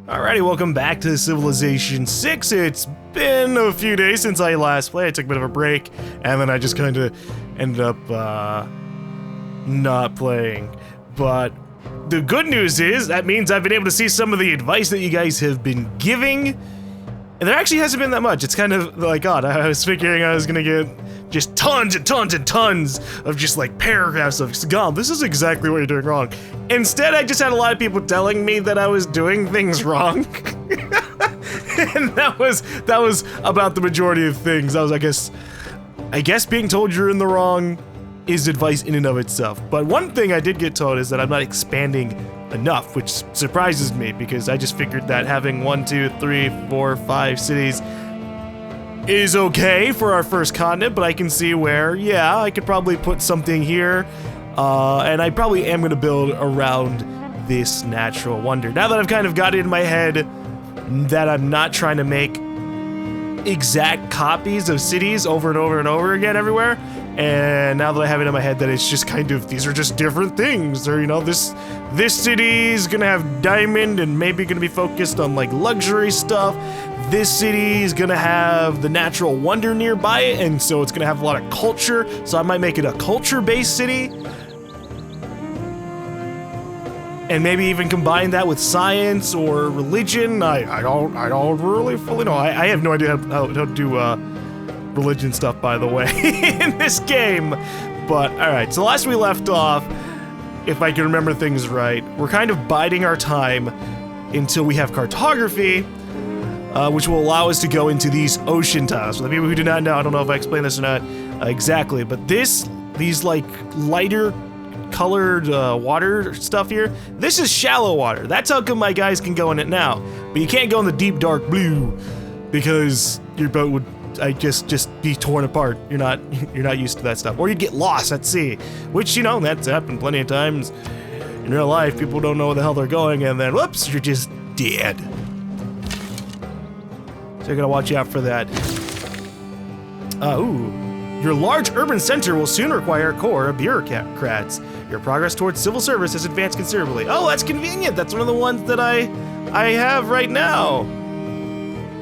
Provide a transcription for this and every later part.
Alrighty, welcome back to Civilization 6. It's been a few days since I last played. I took a bit of a break, and then I just kind of ended up not playing. But the good news is, that means I've been able to see some of the advice that you guys have been giving, and there actually hasn't been that much. It's kind of like, God, I was figuring I was gonna get just tons and tons and tons of just like paragraphs of GaLm, this is exactly what you're doing wrong. Instead, I just had a lot of people telling me that I was doing things wrong. And that was about the majority of things. I guess being told you're in the wrong is advice in and of itself. But one thing I did get told is that I'm not expanding enough, which surprises me because I just figured that having 1, 2, 3, 4, 5 cities is okay for our first continent, but I can see where, yeah, I could probably put something here, and I probably am going to build around this natural wonder. Now that I've kind of got it in my head that I'm not trying to make exact copies of cities over and over and over again everywhere, and now that I have it in my head that it's just kind of, these are just different things, or, you know, this city is gonna have diamond and maybe gonna be focused on like luxury stuff. This city is gonna have the natural wonder nearby it, and so it's gonna have a lot of culture, so I might make it a culture-based city. And maybe even combine that with science or religion. I don't really fully know. I have no idea how to do religion stuff, by the way, in this game. But alright, so last we left off, if I can remember things right, we're kind of biding our time until we have cartography, which will allow us to go into these ocean tiles. For the people who do not know, I don't know if I explained this or not exactly, but these like lighter colored water stuff here, this is shallow water. That's how come my guys can go in it now. But you can't go in the deep dark blue because your boat would just be torn apart. You're not used to that stuff. Or you'd get lost at sea, which, you know, that's happened plenty of times in real life. People don't know where the hell they're going, and then whoops, you're just dead. So you're gonna watch out for that. Your large urban center will soon require a corps of bureaucrats. Your progress towards civil service has advanced considerably. Oh, that's convenient. That's one of the ones that I have right now.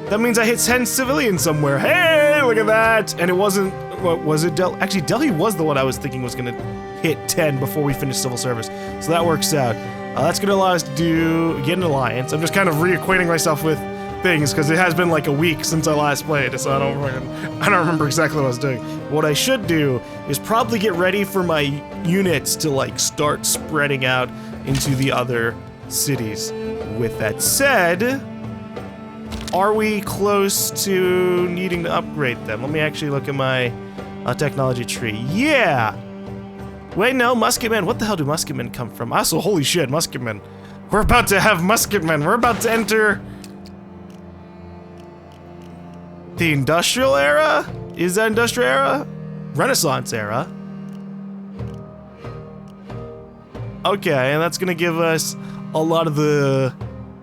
That means I hit 10 civilians somewhere. Hey, look at that. And it wasn't, what was it? Actually, Delhi was the one I was thinking was gonna hit 10 before we finish civil service. So that works out. That's gonna allow us to get an alliance. I'm just kind of reacquainting myself with things because it has been like a week since I last played, so I don't remember exactly what I was doing. What I should do is probably get ready for my units to like start spreading out into the other cities. With that said, are we close to needing to upgrade them? Let me actually look at my technology tree. Yeah! Wait, no, musketmen. What the hell do musketmen come from? Also, holy shit, musketmen. We're about to have musketmen. We're about to enter the industrial era? Is that industrial era? Renaissance era. Okay, and that's gonna give us a lot of the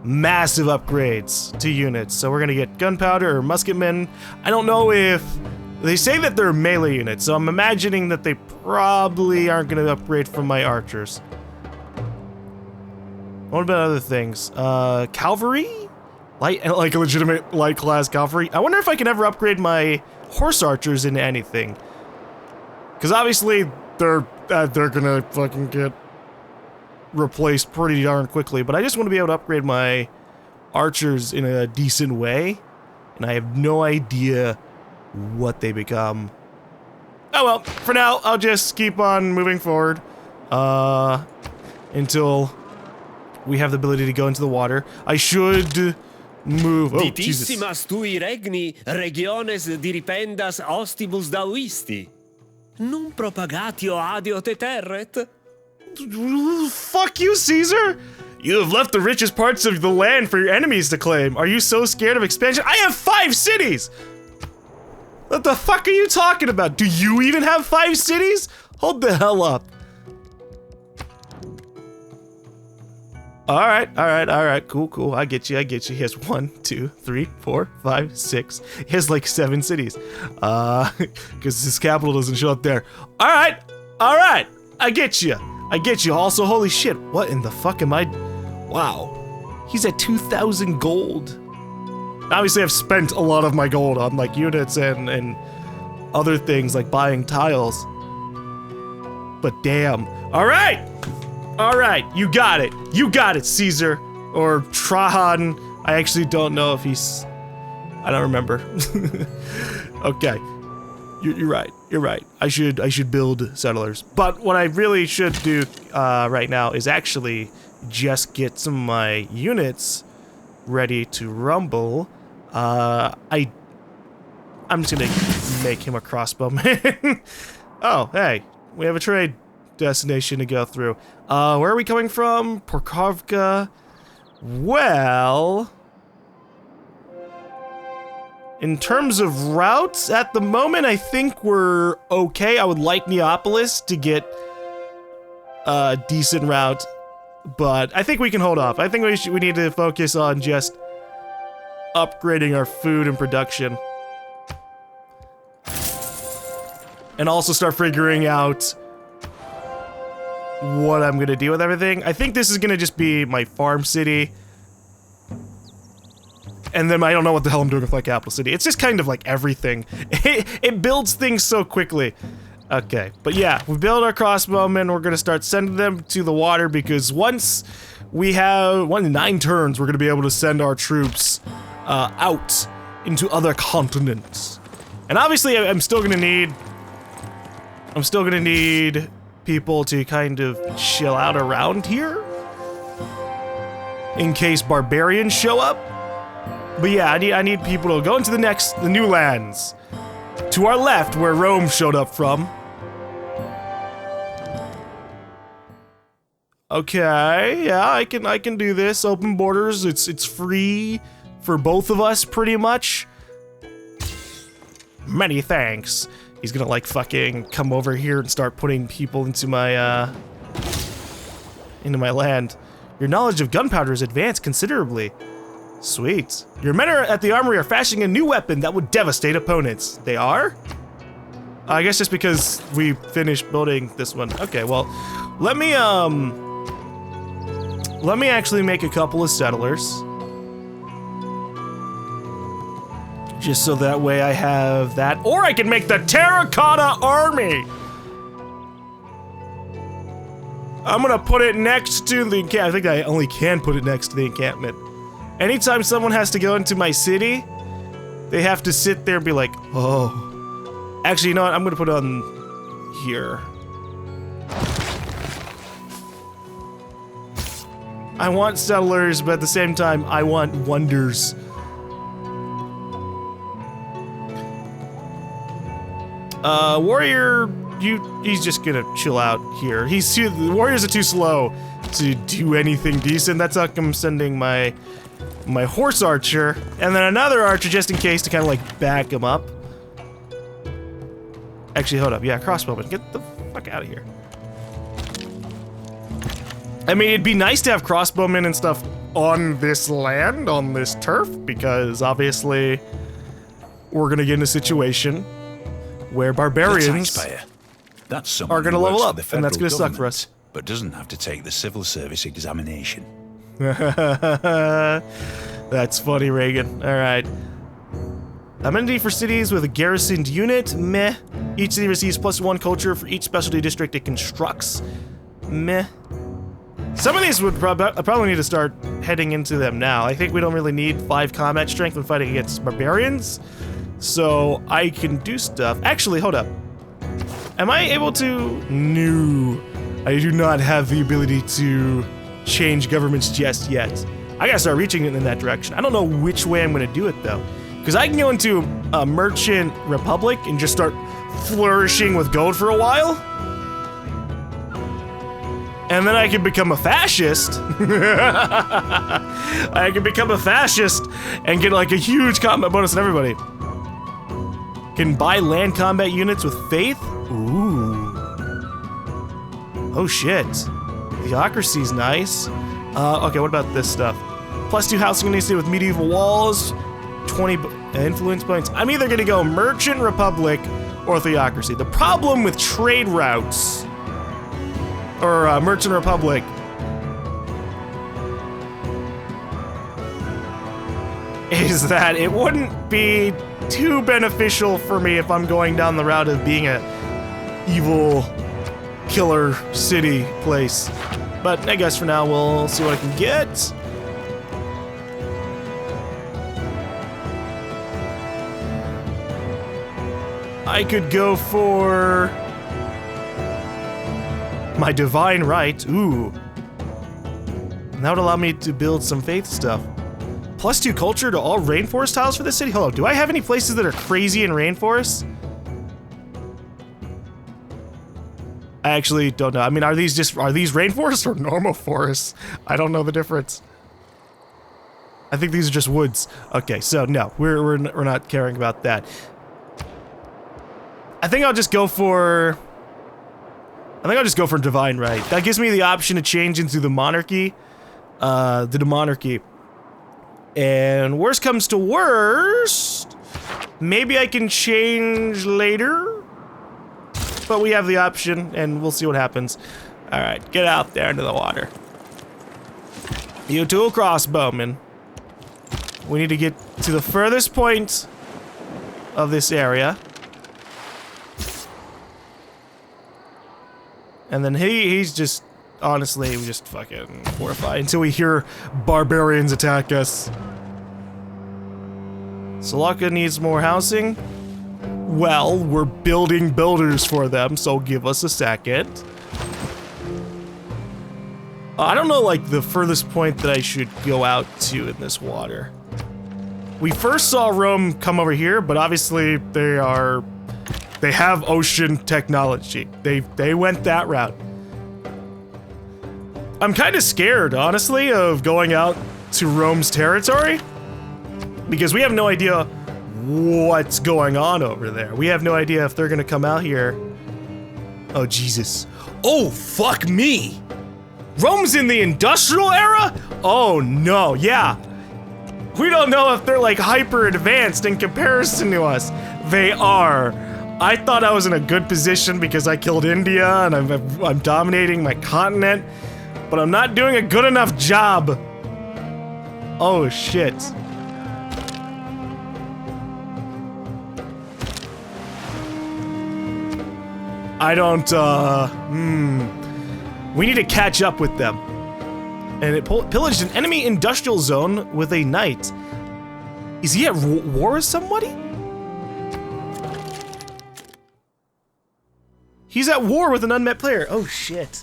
massive upgrades to units. So we're gonna get gunpowder or musketmen. I don't know if they say that they're melee units, so I'm imagining that they probably aren't gonna upgrade from my archers. What about other things? Cavalry? Like a legitimate light class cavalry. I wonder if I can ever upgrade my horse archers into anything. Because obviously they're gonna fucking get replaced pretty darn quickly. But I just want to be able to upgrade my archers in a decent way, and I have no idea what they become. Oh well, for now I'll just keep on moving forward until we have the ability to go into the water. I should move. Oh, Jesus. Ditissimas tui regni, regiones diripendas ostibus dauisti. Num propagatio adio te terret. Fuck you, Caesar! You have left the richest parts of the land for your enemies to claim. Are you so scared of expansion? I have 5 cities! What the fuck are you talking about? Do you even have 5 cities? Hold the hell up. Alright, cool, I get you. He has 1, 2, 3, 4, 5, 6. He has like 7 cities. Because his capital doesn't show up there. Alright, I get you. Also, holy shit, what in the fuck am I? Wow. He's at 2,000 gold. Obviously, I've spent a lot of my gold on like units and other things like buying tiles. But damn. All right. All right. You got it. You got it, Caesar. Or Trajan. I actually don't know if he's... I don't remember. Okay. You're right. You're right. I should build settlers. But what I really should do right now is actually just get some of my units ready to rumble. I'm just gonna make him a crossbowman. Oh, hey, we have a trade destination to go through. Where are we coming from? Porkovka. Well, in terms of routes, at the moment, I think we're okay. I would like Neapolis to get a decent route, but I think we can hold off. I think we need to focus on just upgrading our food and production. And also start figuring out what I'm gonna do with everything. I think this is gonna just be my farm city. And then I don't know what the hell I'm doing with my capital city. It's just kind of like everything. It builds things so quickly. Okay, but yeah, we build our crossbowmen. We're gonna start sending them to the water because once we have 9 turns, we're gonna be able to send our troops out into other continents. And obviously, I'm still gonna need people to kind of chill out around here in case barbarians show up. But yeah, I need people to go into the new lands to our left where Rome showed up from. Okay, yeah, I can do this. Open borders. It's free for both of us pretty much. Many thanks. He's gonna like fucking come over here and start putting people into my land. Your knowledge of gunpowder is advanced considerably. Sweet. Your men at the armory are fashioning a new weapon that would devastate opponents. They are? I guess just because we finished building this one. Okay, well, let me actually make a couple of settlers. Just so that way I have that. Or I can make the terracotta army! I'm gonna put it next to the encampment. I think I only can put it next to the encampment. Anytime someone has to go into my city, they have to sit there and be like, oh. Actually, you know what? I'm gonna put it on here. I want settlers, but at the same time, I want wonders. Warrior, he's just gonna chill out here. The warriors are too slow to do anything decent. That's how I'm sending my horse archer, and then another archer just in case to kind of like back him up. Actually, hold up. Yeah, crossbowmen. Get the fuck out of here. I mean, it'd be nice to have crossbowmen and stuff on this land, on this turf, because obviously we're gonna get in a situation where barbarians are gonna level up, and that's gonna suck for us. But doesn't have to take the civil service examination. That's funny, Reagan. Alright. Amenity for cities with a garrisoned unit. Meh. Each city receives +1 culture for each specialty district it constructs. Meh. Some of these would probably need to start heading into them now. I think we don't really need 5 combat strength when fighting against barbarians. So I can do stuff. Actually, hold up. Am I able to? No. I do not have the ability to change governments just yet. I gotta start reaching it in that direction. I don't know which way I'm gonna do it though. Because I can go into a merchant republic and just start flourishing with gold for a while. And then I can become a fascist. I can become a fascist and get like a huge combat bonus on everybody. Can buy land combat units with faith? Ooh. Oh shit. Theocracy's nice. Okay, what about this stuff? +2 housing units with medieval walls. 20 influence points. I'm either gonna go Merchant Republic or Theocracy. The problem with trade routes or Merchant Republic is that it wouldn't be too beneficial for me if I'm going down the route of being a evil killer city place. But I guess for now we'll see what I can get. I could go for my divine right. Ooh. And that would allow me to build some faith stuff. +2 culture to all rainforest tiles for this city? Hold on, do I have any places that are crazy in rainforests? I actually don't know. I mean, are these rainforests or normal forests? I don't know the difference. I think these are just woods. Okay, so no, we're not caring about that. I think I'll just go for divine right. That gives me the option to change into the monarchy, the monarchy. And worst comes to worst, maybe I can change later. But we have the option, and we'll see what happens. All right, get out there into the water. You two crossbowmen. We need to get to the furthest point of this area. And then he's just, honestly, we just fucking horrified until we hear barbarians attack us. Salaka needs more housing. Well, we're building builders for them, so give us a second. I don't know, like, the furthest point that I should go out to in this water. We first saw Rome come over here, but obviously they have ocean technology. They went that route. I'm kind of scared, honestly, of going out to Rome's territory, because we have no idea what's going on over there. We have no idea if they're gonna come out here. Oh, Jesus. Oh, fuck me! Rome's in the industrial era? Oh, no, yeah. We don't know if they're, like, hyper advanced in comparison to us. They are. I thought I was in a good position because I killed India and I'm dominating my continent, but I'm not doing a good enough job. Oh, shit. I don't, we need to catch up with them. And it pillaged an enemy industrial zone with a knight. Is he at war with somebody? He's at war with an unmet player. Oh, shit.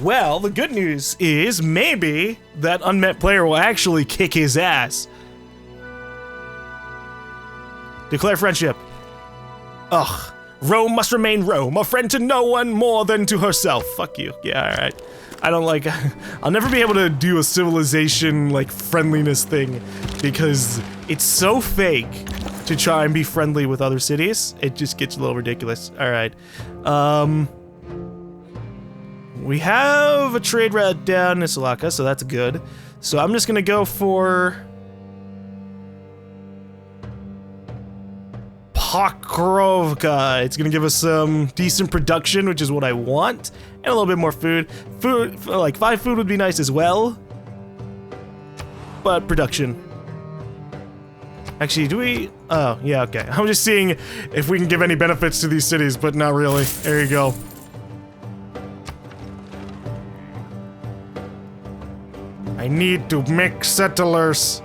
Well, the good news is maybe that unmet player will actually kick his ass. Declare friendship. Ugh. Rome must remain Rome, a friend to no one more than to herself. Fuck you. Yeah, alright. I don't like... I'll never be able to do a civilization, like, friendliness thing, because it's so fake to try and be friendly with other cities. It just gets a little ridiculous. Alright. We have a trade route down in Salaka, so that's good. So I'm just gonna go for... Pokrovka. It's gonna give us some decent production, which is what I want, and a little bit more food. Food, like 5 food would be nice as well, but production. Actually, do we? Oh, yeah, okay. I'm just seeing if we can give any benefits to these cities, but not really. There you go. I need to make settlers.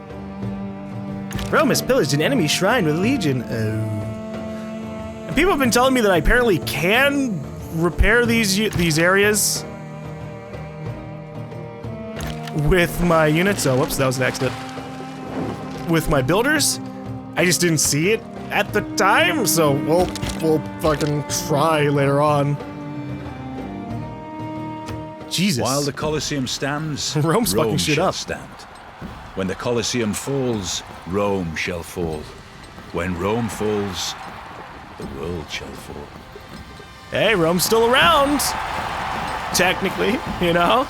Rome has pillaged an enemy shrine with a legion. Oh. And people have been telling me that I apparently can repair these areas with my units. Oh, whoops, that was an accident. With my builders. I just didn't see it at the time, so we'll fucking try later on. Jesus. While the Colosseum stands, Rome's fucking Rome shit shall up. stand. When the Colosseum falls, Rome shall fall. When Rome falls, the world shall fall. Hey, Rome's still around. Technically, you know?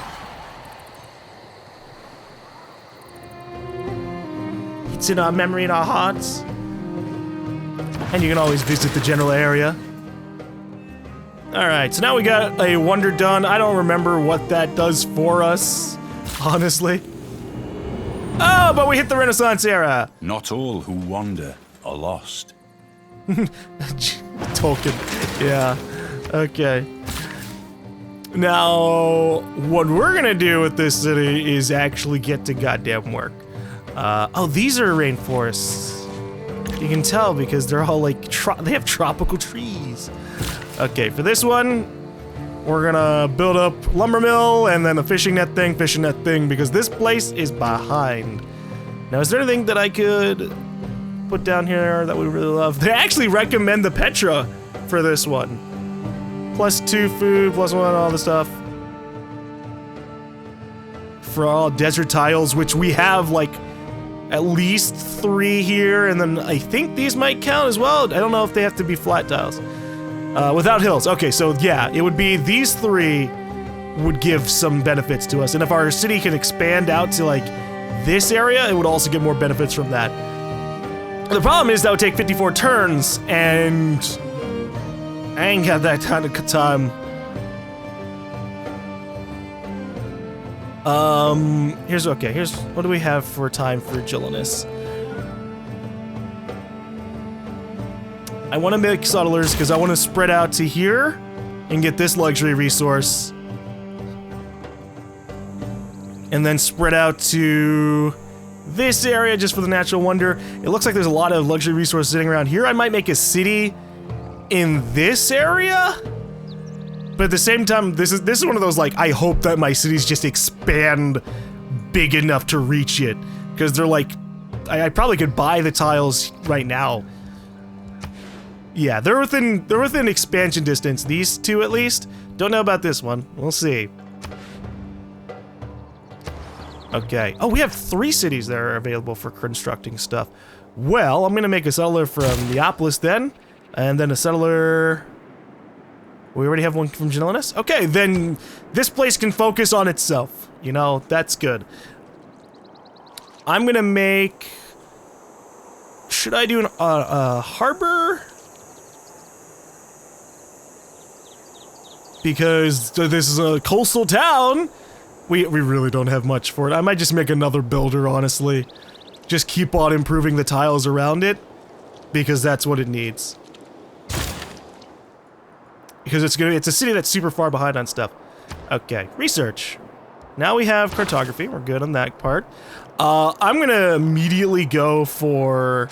It's in our memory and our hearts. And you can always visit the general area. Alright, so now we got a wonder done. I don't remember what that does for us, honestly. Oh, but we hit the Renaissance era. Not all who wander are lost. Tolkien. Yeah. Okay. Now, what we're gonna do with this city is actually get to goddamn work. Oh, these are rainforests. You can tell because they're all like, they have tropical trees. Okay, for this one, we're gonna build up lumber mill and then a fishing net thing, because this place is behind. Now, is there anything that I could put down here that we really love? They actually recommend the Petra for this one. +2 food, +1, all the stuff. For all desert tiles, which we have like at least 3 here, and then I think these might count as well. I don't know if they have to be flat tiles. Without hills. Okay, so yeah, it would be these 3 would give some benefits to us. And if our city can expand out to like this area, it would also get more benefits from that. The problem is that would take 54 turns, and I ain't got that kind of time. Here's what do we have for time for Gillinus? I want to make settlers because I want to spread out to here and get this luxury resource. And then spread out to this area just for the natural wonder. It looks like there's a lot of luxury resources sitting around here. I might make a city in this area. But at the same time, this is one of those, like, I hope that my cities just expand big enough to reach it. Because they're like, I probably could buy the tiles right now. Yeah, they're within expansion distance. These 2 at least. Don't know about this one. We'll see. Okay. Oh, we have 3 cities that are available for constructing stuff. Well, I'm gonna make a settler from Neapolis then. And then a settler... We already have one from Gillinus? Okay, then this place can focus on itself. You know, that's good. I'm gonna make... Should I do a harbor? Because this is a coastal town. We really don't have much for it. I might just make another builder, honestly. Just keep on improving the tiles around it. Because that's what it needs. Because it's a city that's super far behind on stuff. Okay, research. Now we have cartography. We're good on that part. I'm gonna immediately go for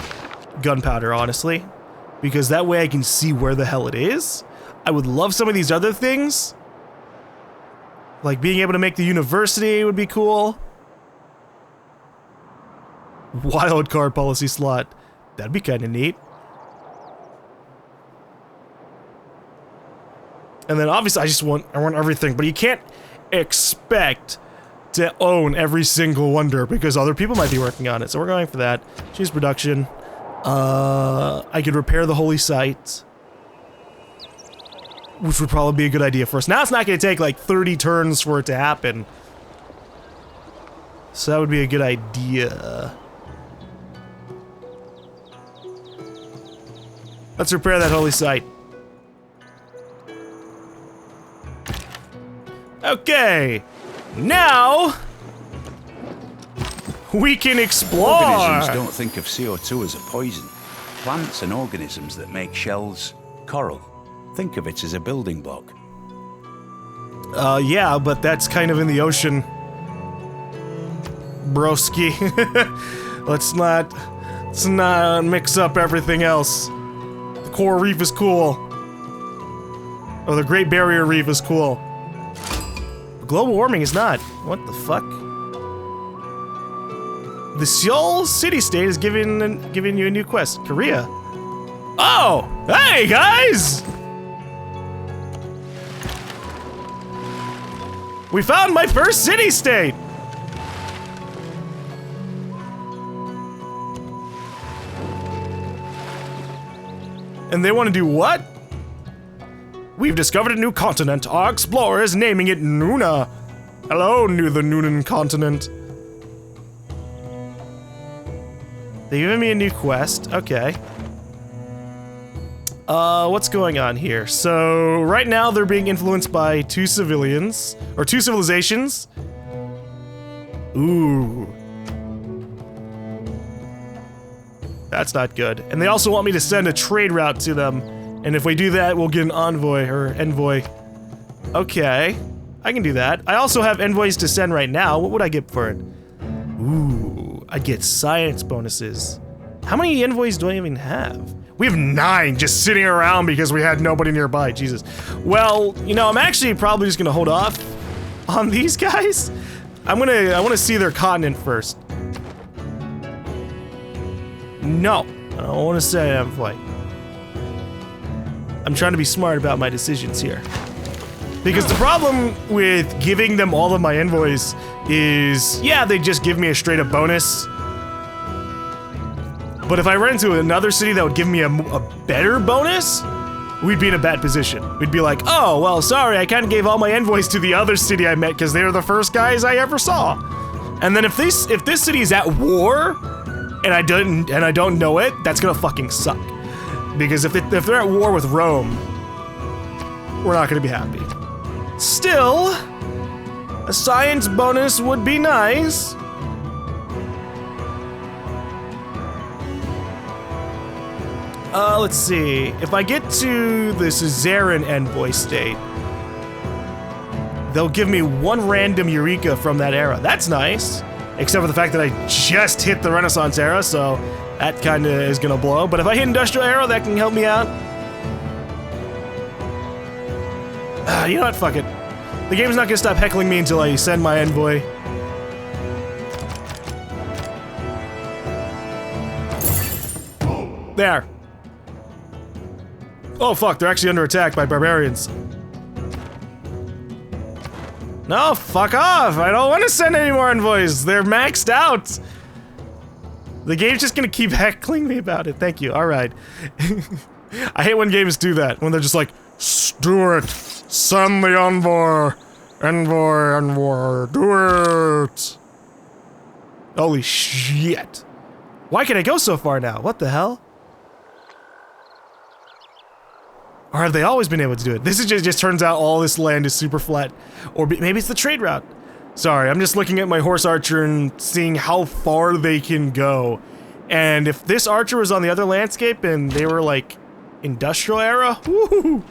gunpowder, honestly. Because that way I can see where the hell it is. I would love some of these other things. Like being able to make the university would be cool. Wild card policy slot. That'd be kind of neat. And then obviously I want everything, but you can't expect to own every single wonder because other people might be working on it. So we're going for that. Choose production. I could repair the holy site, which would probably be a good idea for us. Now it's not going to take like 30 turns for it to happen. So that would be a good idea. Let's repair that holy site. Okay, now we can explore. Organisms don't think of CO2 as a poison. Plants and organisms that make shells, coral. Think of it as a building block. Yeah, but that's kind of in the ocean. Broski. Let's not mix up everything else. The coral reef is cool. Oh, the Great Barrier Reef is cool. Global warming is not. What the fuck? The Seoul city-state is giving you a new quest. Korea. Oh! Hey, guys! We found my first city-state! And they want to do what? We've discovered a new continent. Our explorer is naming it Nuna. Hello, the Nunan continent. They're giving me a new quest. Okay. What's going on here? So, right now they're being influenced by 2 civilizations. Ooh. That's not good. And they also want me to send a trade route to them. And if we do that, we'll get an envoy or envoy. Okay, I can do that. I also have envoys to send right now. What would I get for it? Ooh, I get science bonuses. How many envoys do I even have? We have 9 just sitting around because we had nobody nearby. Jesus. Well, you know, I'm actually probably just gonna hold off on these guys. I want to see their continent first. No, I don't want to say envoy. I'm trying to be smart about my decisions here. Because the problem with giving them all of my envoys is, yeah, they just give me a straight up bonus. But if I run into another city that would give me a better bonus, we'd be in a bad position. We'd be like, oh, well, sorry, I kind of gave all my envoys to the other city I met because they were the first guys I ever saw. And then if this city is at war, and I don't know it, that's gonna fucking suck. Because if they're at war with Rome, we're not gonna be happy. Still, a science bonus would be nice. Let's see. If I get to the Caesarean envoy state, they'll give me 1 random Eureka from that era. That's nice. Except for the fact that I just hit the Renaissance era, so that kinda is gonna blow. But if I hit Industrial era, that can help me out. You know what? Fuck it. The game's not gonna stop heckling me until I send my envoy. There. Oh fuck, they're actually under attack by barbarians. No, fuck off! I don't want to send any more envoys. They're maxed out. The game's just gonna keep heckling me about it. Thank you. All right. I hate when games do that. When they're just like, Stuart, send the envoy, envoy, do it. Holy shit! Why can I go so far now? What the hell? Or have they always been able to do it? This is just turns out all this land is super flat. Or maybe it's the trade route. Sorry, I'm just looking at my horse archer and seeing how far they can go. And if this archer was on the other landscape and they were like industrial era, woohoo!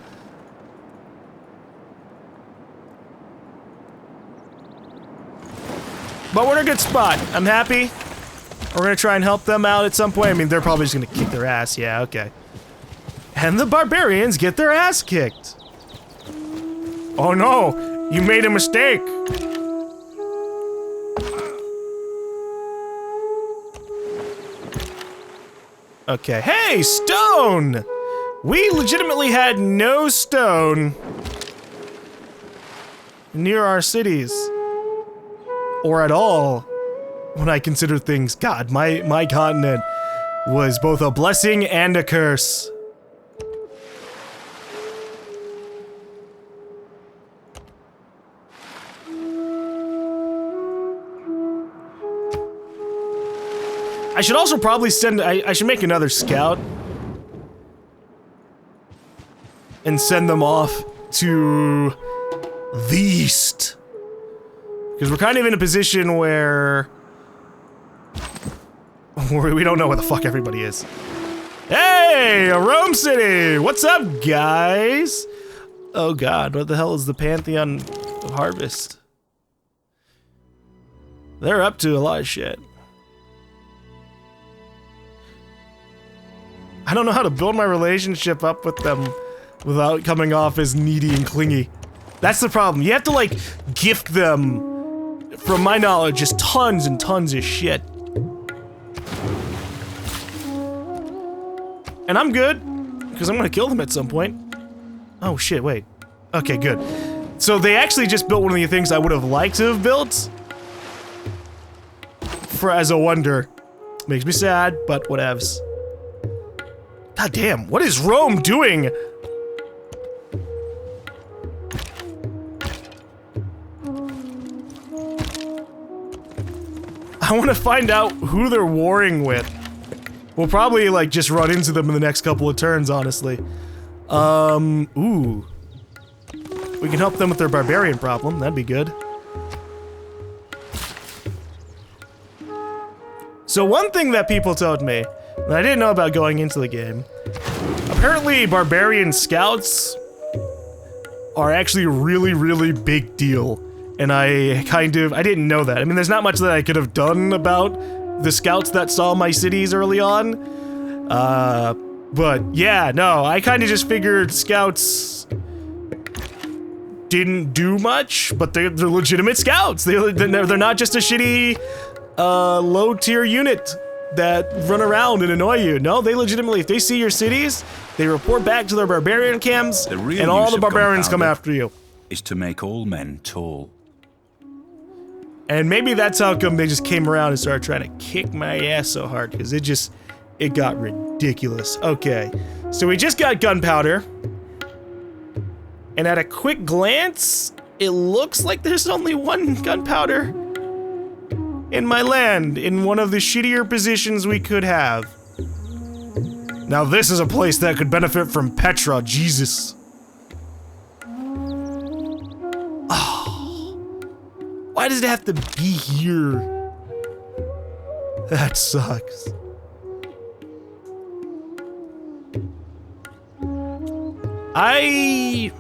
But we're in a good spot. I'm happy. We're gonna try and help them out at some point. I mean, they're probably just gonna kick their ass. Yeah, okay. And the barbarians get their ass kicked. Oh no, you made a mistake. Okay, hey, stone! We legitimately had no stone near our cities. Or at all, when I consider things. God, my continent was both a blessing and a curse. I should also probably send, I should make another scout. And send them off to the east. Because we're kind of in a position where we don't know where the fuck everybody is. Hey, a Rome city! What's up, guys? Oh god, what the hell is the Pantheon of Harvest? They're up to a lot of shit. I don't know how to build my relationship up with them without coming off as needy and clingy. That's the problem. You have to, like, gift them, from my knowledge, just tons and tons of shit. And I'm good, because I'm gonna kill them at some point. Oh shit, wait. Okay, good. So they actually just built one of the things I would have liked to have built. As a wonder. Makes me sad, but whatevs. God damn, what is Rome doing? I want to find out who they're warring with. We'll probably, like, just run into them in the next couple of turns, honestly. Ooh. We can help them with their barbarian problem, that'd be good. So one thing that people told me that I didn't know about going into the game. Apparently, barbarian scouts are actually a really, really big deal. And I didn't know that. I mean, there's not much that I could have done about the scouts that saw my cities early on. But yeah, no, I kind of just figured scouts didn't do much, but they're legitimate scouts. They're not just a shitty, low-tier unit that run around and annoy you. No, they legitimately, if they see your cities, they report back to their barbarian camps, and all the barbarians come after you. Is to make all men tall. And maybe that's how come they just came around and started trying to kick my ass so hard, because it got ridiculous. Okay, so we just got gunpowder. And at a quick glance, it looks like there's only one gunpowder in my land, in one of the shittier positions we could have. Now this is a place that could benefit from Petra, Jesus. Oh, why does it have to be here? That sucks. I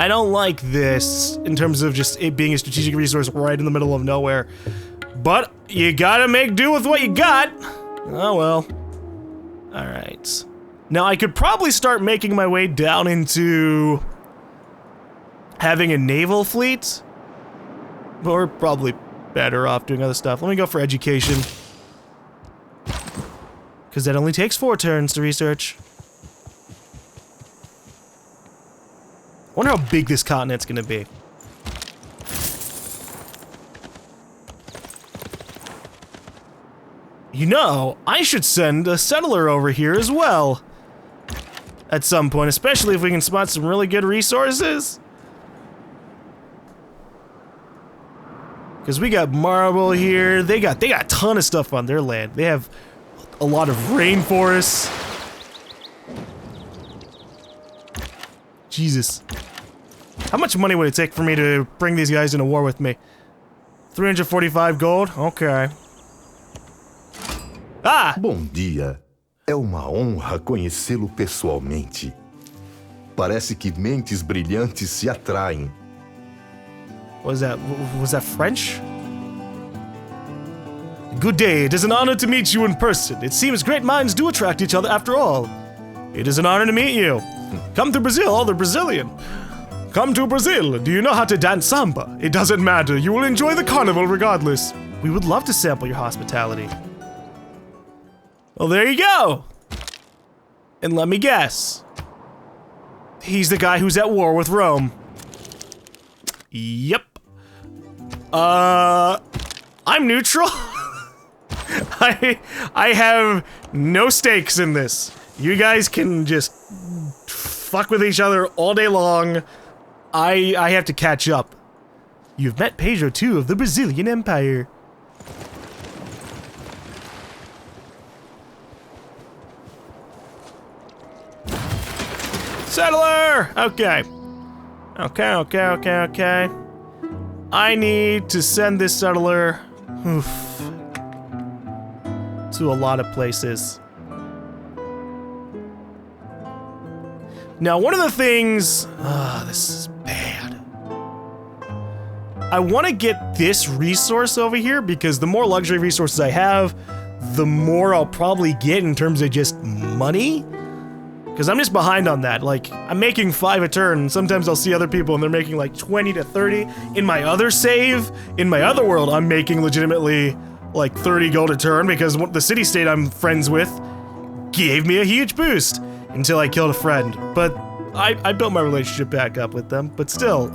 don't like this in terms of just it being a strategic resource right in the middle of nowhere. But you gotta make do with what you got. Oh well. Alright. Now I could probably start making my way down into having a naval fleet. But we're probably better off doing other stuff. Let me go for education. Because that only takes 4 turns to research. I wonder how big this continent's gonna be. You know, I should send a settler over here as well. At some point, especially if we can spot some really good resources. Because we got marble here. They got a ton of stuff on their land. They have a lot of rainforests. Jesus. How much money would it take for me to bring these guys into war with me? 345 gold? Okay. Ah! Bom dia. É uma honra conhecê-lo pessoalmente. Parece que mentes brilhantes se atraem. Was that French? Good day. It is an honor to meet you in person. It seems great minds do attract each other after all. It is an honor to meet you. Come to Brazil, all the Brazilian. Come to Brazil. Do you know how to dance samba? It doesn't matter. You will enjoy the carnival regardless. We would love to sample your hospitality. Well, there you go. And let me guess. He's the guy who's at war with Rome. Yep. I'm neutral. I have no stakes in this. You guys can just fuck with each other all day long. I have to catch up. You've met Pedro II of the Brazilian Empire. Settler! Okay. Okay. I need to send this settler to a lot of places. Now, one of the things... this is bad. I want to get this resource over here because the more luxury resources I have, the more I'll probably get in terms of just money. Because I'm just behind on that. Like, I'm making 5 a turn, and sometimes I'll see other people and they're making like 20 to 30. In my other save, in my other world, I'm making legitimately like 30 gold a turn because the city-state I'm friends with gave me a huge boost until I killed a friend. But I built my relationship back up with them. But still,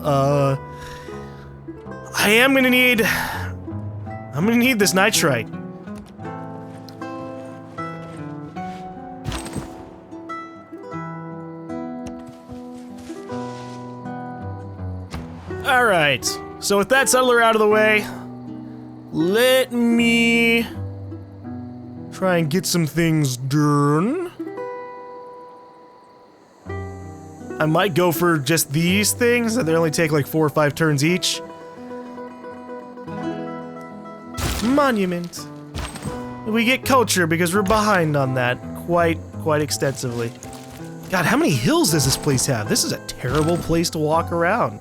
I'm gonna need this nitrite. Alright, so with that settler out of the way, let me try and get some things done. I might go for just these things, they only take like 4 or 5 turns each. Monument. we get culture because we're behind on that quite extensively. God, how many hills does this place have? This is a terrible place to walk around.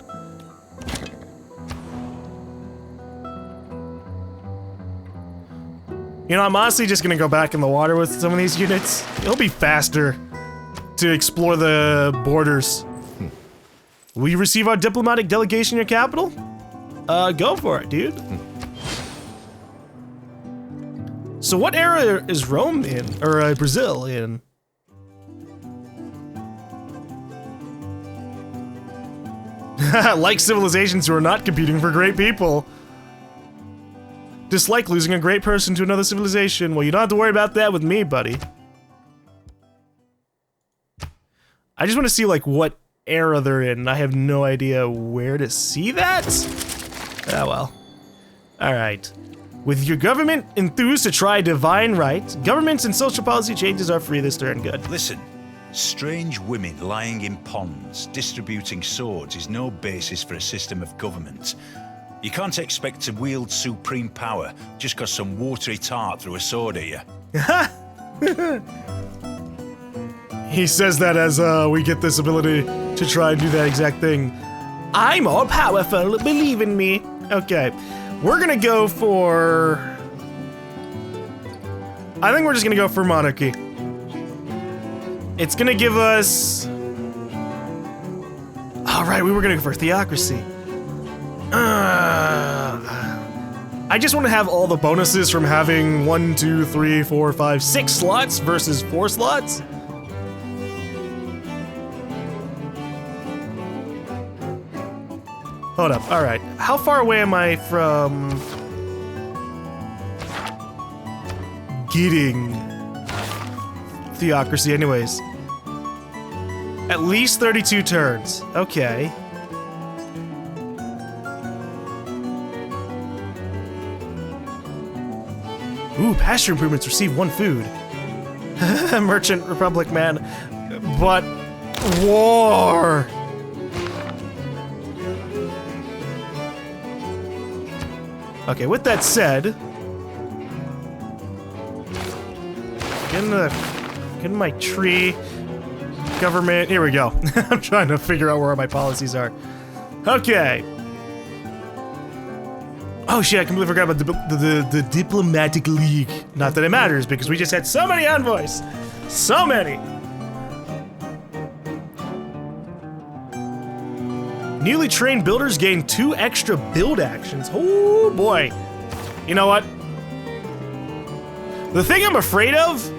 You know, I'm honestly just gonna go back in the water with some of these units. It'll be faster to explore the borders. Will you receive our diplomatic delegation in your capital? Go for it, dude. So what era is Rome in? Or Brazil in? Like civilizations who are not competing for great people. Dislike losing a great person to another civilization. Well, you don't have to worry about that with me, buddy. I just want to see, like, what era they're in. I have no idea where to see that. Ah, well. Alright. With your government enthused to try divine right, governments and social policy changes are free this turn. Good. Listen, strange women lying in ponds, distributing swords is no basis for a system of government. You can't expect to wield supreme power just because some watery tart threw a sword at you. He says that as we get this ability to try and do that exact thing. I'm all powerful, believe in me. Okay, we're gonna go for... I think we're just gonna go for monarchy. It's gonna give us... Alright, we were gonna go for theocracy. I just want to have all the bonuses from having 1, 2, 3, 4, 5, 6 slots versus 4 slots. Hold up, alright. How far away am I from getting theocracy anyways? At least 32 turns. Okay. Ooh, pasture improvements receive 1 food. Merchant Republic, man. But war. Okay, with that said, get in my tree. Government, here we go. I'm trying to figure out where my policies are. Okay. Oh shit, I completely forgot about the Diplomatic League. Not that it matters, because we just had so many envoys. So many. Newly trained builders gain 2 extra build actions. Oh boy. You know what? The thing I'm afraid of...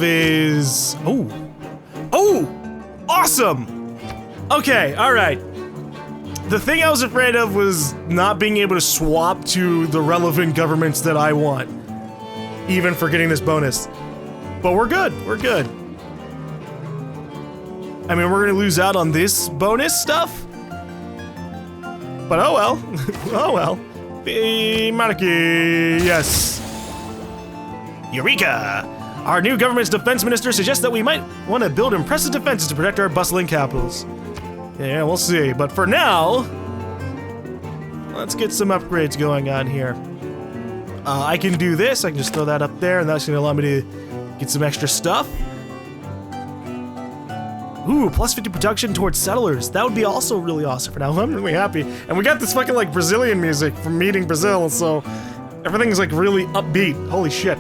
is... Oh! Awesome! Okay, alright. The thing I was afraid of was not being able to swap to the relevant governments that I want. Even for getting this bonus. But we're good, we're good. I mean, we're gonna lose out on this bonus stuff. But oh well. Oh well. Monarchy, yes. Eureka! Our new government's defense minister suggests that we might want to build impressive defenses to protect our bustling capitals. Yeah, we'll see. But for now, let's get some upgrades going on here. I can do this. I can just throw that up there, and that's going to allow me to get some extra stuff. Ooh, plus 50 production towards settlers. That would be also really awesome for now. I'm really happy. And we got this fucking, like, Brazilian music from meeting Brazil, so everything's, like, really upbeat. Holy shit.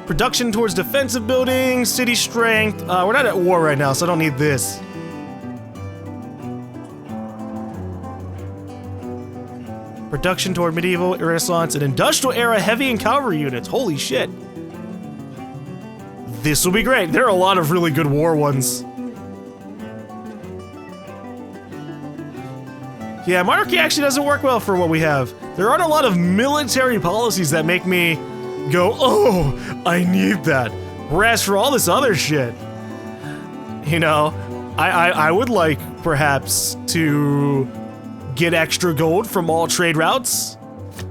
Production towards defensive buildings, city strength. We're not at war right now, so I don't need this. Production toward medieval, Renaissance, and industrial era heavy and cavalry units. Holy shit. This will be great. There are a lot of really good war ones. Yeah, monarchy actually doesn't work well for what we have. There aren't a lot of military policies that make me go, oh, I need that. Whereas for all this other shit, you know, I would like perhaps to get extra gold from all trade routes,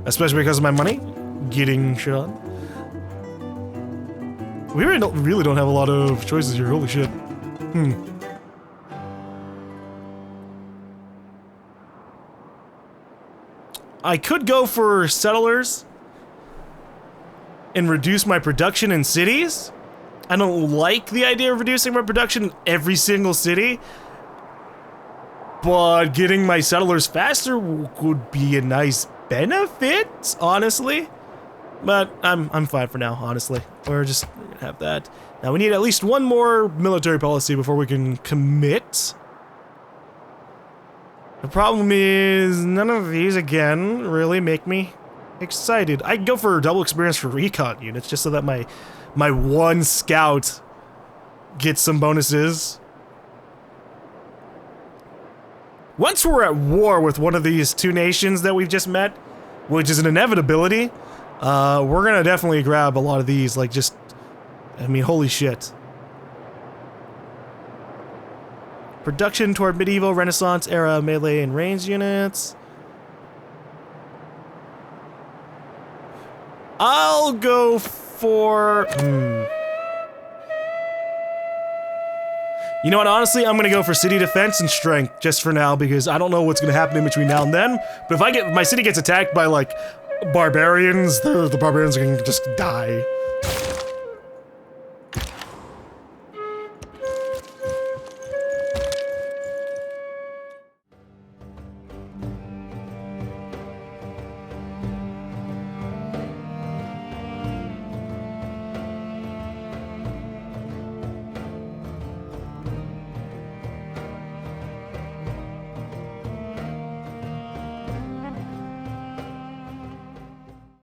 especially because of my money. Getting shit on. We really don't have a lot of choices here. Holy shit. I could go for settlers and reduce my production in cities. I don't like the idea of reducing my production in every single city, but getting my settlers faster would be a nice benefit, honestly. But I'm fine for now, honestly. We're just gonna have that. Now we need at least one more military policy before we can commit. The problem is none of these again really make me excited. I can go for double experience for recon units just so that my one scout gets some bonuses. Once we're at war with one of these two nations that we've just met, which is an inevitability, we're gonna definitely grab a lot of these, like just, I mean, holy shit. Production toward medieval, Renaissance era melee and range units. I'll go for... You know what, honestly, I'm gonna go for city defense and strength, just for now, because I don't know what's gonna happen in between now and then. But if my city gets attacked by, like, barbarians, the barbarians are gonna just die.